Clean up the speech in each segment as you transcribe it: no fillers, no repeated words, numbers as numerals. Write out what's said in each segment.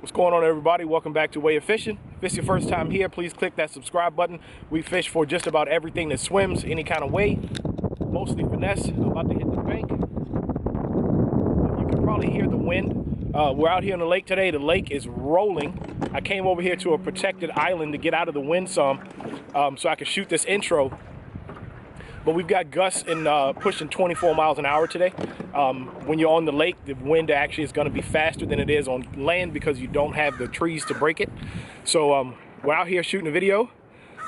What's going on, everybody? Welcome back to Way of Fishing. If it's your first time here, please click that subscribe button. We fish for just about everything that swims any kind of way, mostly finesse. I'm about to hit the bank. You can probably hear the wind. We're out here on the lake today. The lake is rolling. I came over here to a protected island to get out of the wind some, so I could shoot this intro. But we've got gusts in pushing 24 miles an hour today. When you're on the lake, the wind actually is going to be faster than it is on land because you don't have the trees to break it. So we're out here shooting a video.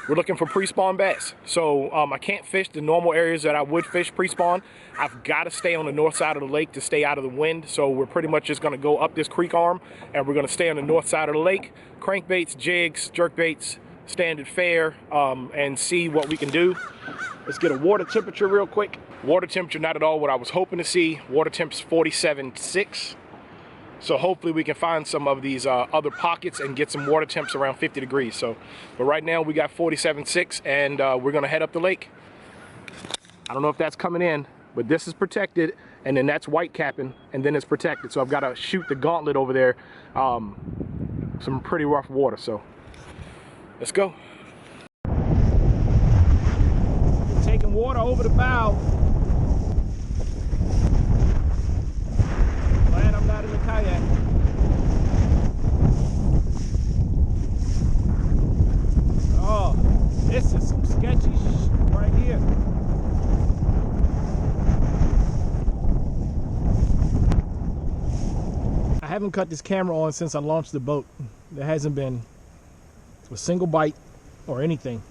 We're looking for pre-spawn bass. So I can't fish the normal areas that I would fish pre-spawn. I've got to stay on the north side of the lake to stay out of the wind. So we're pretty much just going to go up this creek arm and we're going to stay on the north side of the lake. Crankbaits, jigs, jerkbaits, standard fare, and see what we can do. Let's get a water temperature real quick. Water temperature, not at all what I was hoping to see. Water temp's 47.6. So hopefully we can find some of these other pockets and get some water temps around 50 degrees. So, but right now we got 47.6 and we're gonna head up the lake. I don't know if that's coming in, but this is protected and then that's white capping and then it's protected. So I've got to shoot the gauntlet over there. Some pretty rough water, so let's go. Taking water over the bow. Glad I'm not in the kayak. Oh, this is some sketchy right here. I haven't cut this camera on since I launched the boat. There hasn't been a single bite or anything.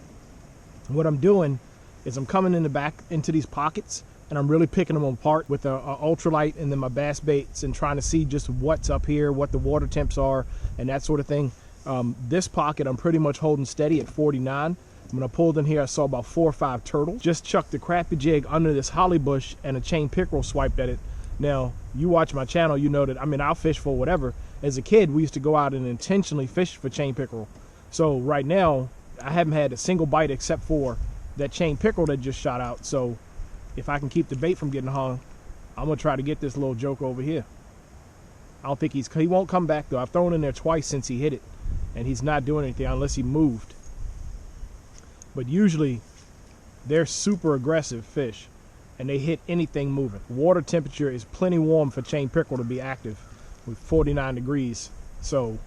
What I'm doing is I'm coming in the back into these pockets and I'm really picking them apart with a ultralight and then my bass baits and trying to see just what's up here, what the water temps are and that sort of thing. This pocket I'm pretty much holding steady at 49. When I pulled in here I saw about 4 or 5 turtles. Just chucked the crappy jig under this holly bush and a chain pickerel swiped at it. Now you watch my channel, you know that I'll fish for whatever. As a kid we used to go out and intentionally fish for chain pickerel. So right now I haven't had a single bite except for that chain pickerel that just shot out. So if I can keep the bait from getting hung, I'm gonna try to get this little joke over here. I don't think he won't come back though. I've thrown in there twice since he hit it and he's not doing anything unless he moved. But usually they're super aggressive fish and they hit anything moving. Water temperature is plenty warm for chain pickerel to be active with 49 degrees. So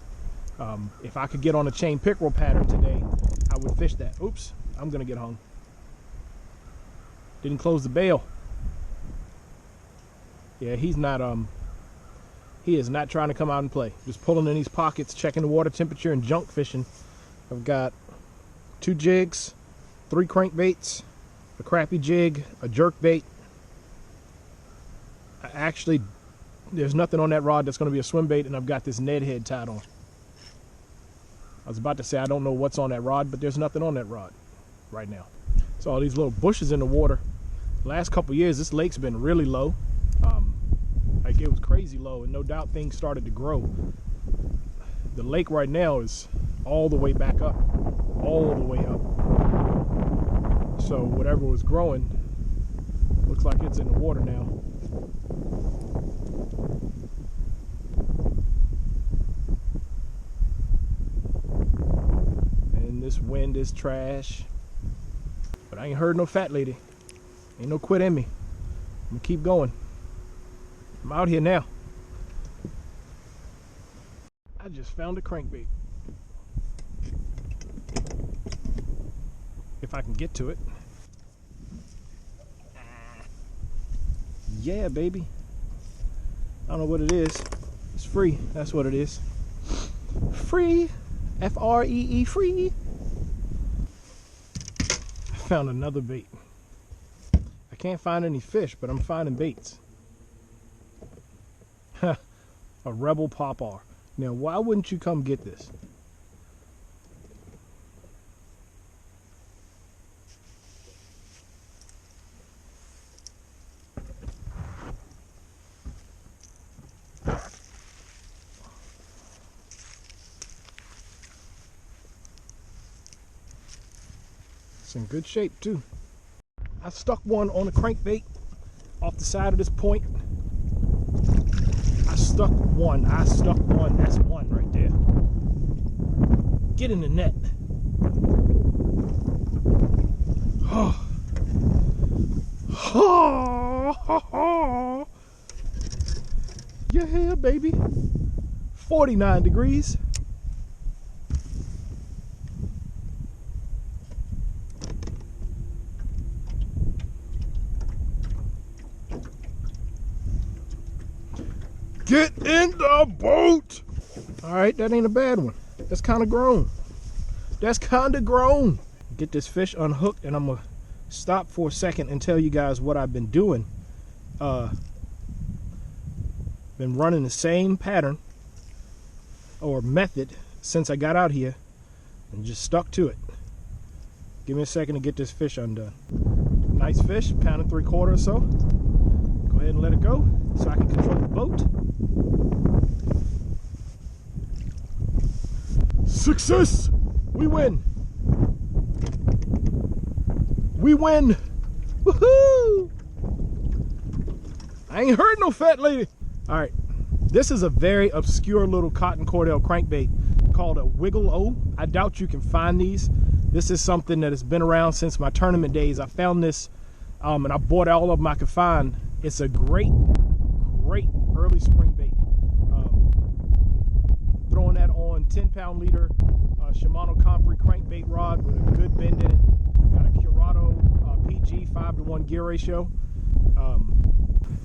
if I could get on a chain pickerel pattern today, I would fish that. Oops, I'm gonna get hung. Didn't close the bail. Yeah, he's not he is not trying to come out and play. Just pulling in these pockets, checking the water temperature and junk fishing. I've got 2 jigs, 3 crankbaits, a crappy jig, a jerk bait. Actually, there's nothing on that rod that's going to be a swim bait, and I've got this Ned head tied on. I was about to say I don't know what's on that rod, but there's nothing on that rod right now. So all these little bushes in the water. The last couple years this lake's been really low. Like it was crazy low, and no doubt things started to grow. The lake right now is all the way back up, all the way up. So whatever was growing looks like it's in the water now. And this wind is trash. But I ain't heard no fat lady. Ain't no quit in me. I'm gonna keep going. I'm out here now. I just found a crankbait. If I can get to it. Yeah, baby. I don't know what it is. It's free. That's what it is. Free. F-R-E-E, free. I found another bait. I can't find any fish, but I'm finding baits. A Rebel Popar. Now, why wouldn't you come get this? It's in good shape too. I stuck one on a crankbait off the side of this point. I stuck one. That's one right there. Get in the net. Oh. Oh. Yeah, baby. 49 degrees. Get in the boat. All right, that ain't a bad one. That's kind of grown. That's kind of grown. Get this fish unhooked, and I'm gonna stop for a second and tell you guys what I've been doing. Been running the same pattern or method since I got out here and just stuck to it. Give me a second to get this fish undone. Nice fish, £1.75 or so. Go ahead and let it go so I can control the boat. Success! We win! We win! Woohoo! I ain't heard no fat lady. All right, this is a very obscure little cotton cordell crankbait called a wiggle-o. I doubt you can find these. This is something that has been around since my tournament days. I found this and I bought all of them I could find. It's a great early spring bait. Throwing that on 10-pound leader Shimano Compre crankbait rod with a good bend in it. Got a Curado PG 5-to-1 gear ratio.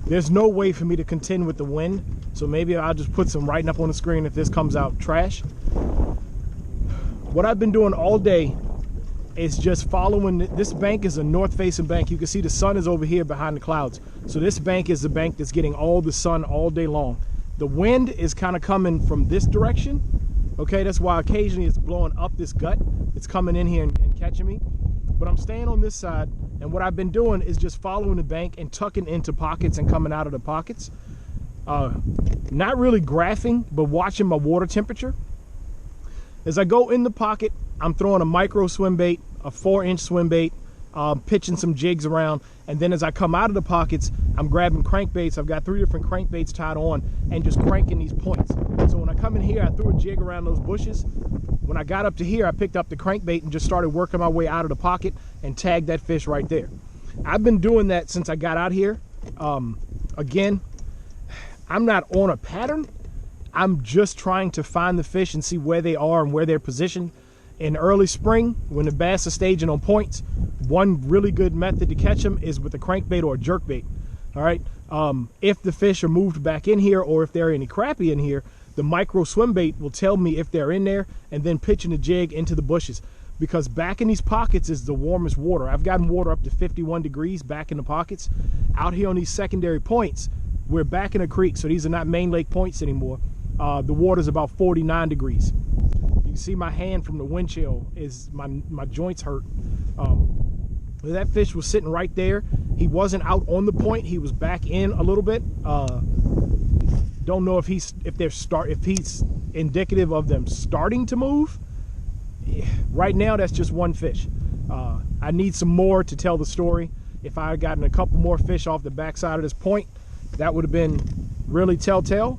There's no way for me to contend with the wind, so maybe I'll just put some writing up on the screen if this comes out trash. What I've been doing all day is just following. This bank is a north-facing bank. You can see the sun is over here behind the clouds. So this bank is the bank that's getting all the sun all day long. The wind is kind of coming from this direction. Okay, that's why occasionally it's blowing up this gut. It's coming in here and catching me. But I'm staying on this side, and what I've been doing is just following the bank and tucking into pockets and coming out of the pockets. Not really graphing, but watching my water temperature. As I go in the pocket, I'm throwing a micro swim bait, a 4-inch swim bait, pitching some jigs around, and then as I come out of the pockets, I'm grabbing crankbaits. I've got 3 different crankbaits tied on and just cranking these points. So when I come in here, I threw a jig around those bushes. When I got up to here, I picked up the crankbait and just started working my way out of the pocket and tagged that fish right there. I've been doing that since I got out here. Again, I'm not on a pattern. I'm just trying to find the fish and see where they are and where they're positioned. In early spring, when the bass are staging on points, one really good method to catch them is with a crankbait or a jerkbait. All right. If the fish are moved back in here or if there are any crappie in here, the micro swim bait will tell me if they're in there and then pitching the jig into the bushes. Because back in these pockets is the warmest water. I've gotten water up to 51 degrees back in the pockets. Out here on these secondary points, we're back in a creek, so these are not main lake points anymore. The water's about 49 degrees. You can see my hand from the wind chill is my joints hurt. That fish was sitting right there. He wasn't out on the point. He was back in a little bit. Don't know if he's indicative of them starting to move. Right now, that's just one fish. I need some more to tell the story. If I had gotten a couple more fish off the backside of this point, that would have been really telltale.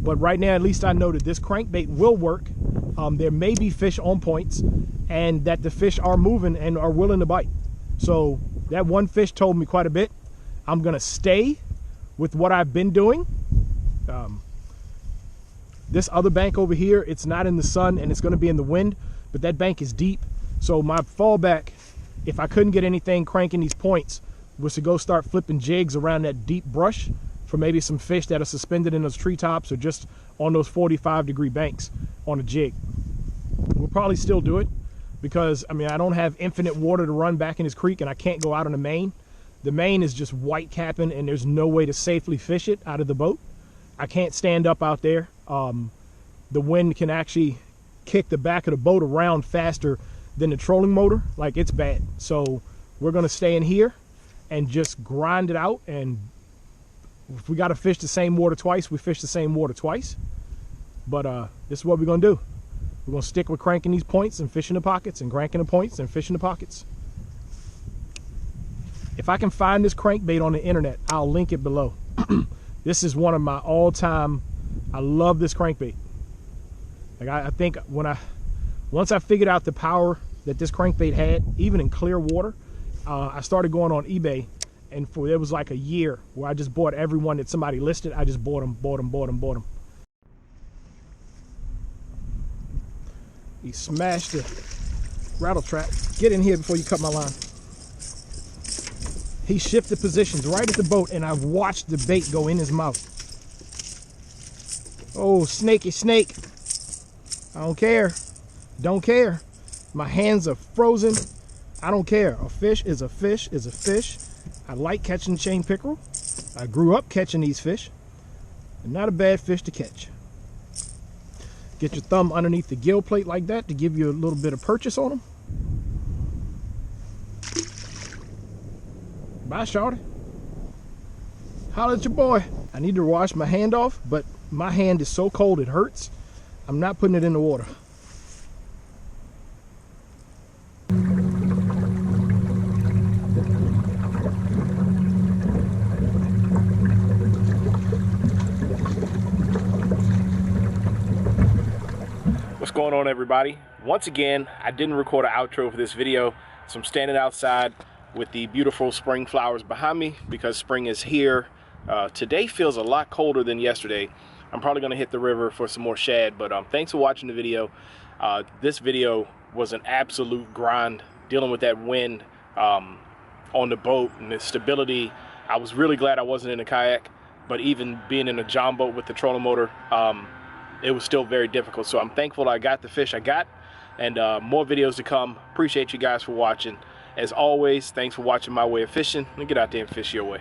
But right now, at least I know that this crankbait will work. There may be fish on points and that the fish are moving and are willing to bite. So that one fish told me quite a bit. I'm gonna stay with what I've been doing. This other bank over here, it's not in the sun and it's gonna be in the wind, but that bank is deep. So my fallback, if I couldn't get anything cranking these points, was to go start flipping jigs around that deep brush for maybe some fish that are suspended in those treetops or just on those 45-degree banks on a jig. We'll probably still do it because, I mean, I don't have infinite water to run back in this creek and I can't go out on the main. The main is just white capping and there's no way to safely fish it out of the boat. I can't stand up out there. The wind can actually kick the back of the boat around faster than the trolling motor. Like, it's bad. So we're gonna stay in here and just grind it out, and if we gotta fish the same water twice, we fish the same water twice. But this is what we're gonna do. We're gonna stick with cranking these points and fishing the pockets and cranking the points and fishing the pockets. If I can find this crankbait on the internet, I'll link it below. This is one of my all-time, I love this crankbait. Like I think when Once I figured out the power that this crankbait had, even in clear water, I started going on eBay, and there was like a year where I just bought every one that somebody listed. I just bought them. He smashed the rattle trap. Get in here before you cut my line. He shifted positions right at the boat, and I've watched the bait go in his mouth. Oh, snaky snake. I don't care. Don't care. My hands are frozen. I don't care. A fish is a fish is a fish. I like catching chain pickerel. I grew up catching these fish. They're not a bad fish to catch. Get your thumb underneath the gill plate like that to give you a little bit of purchase on them. Bye, shorty. Holla at your boy. I need to wash my hand off, but my hand is so cold it hurts. I'm not putting it in the water. What's going on, everybody? Once again, I didn't record an outro for this video, so I'm standing outside with the beautiful spring flowers behind me because spring is here. Today feels a lot colder than yesterday. I'm probably going to hit the river for some more shad, but thanks for watching the video. This video was an absolute grind, dealing with that wind on the boat and the stability. I was really glad I wasn't in a kayak, but even being in a john boat with the trolling motor, it was still very difficult. So I'm thankful I got the fish I got, and more videos to come. Appreciate you guys for watching. As always, thanks for watching My Way of Fishing, and get out there and fish your way.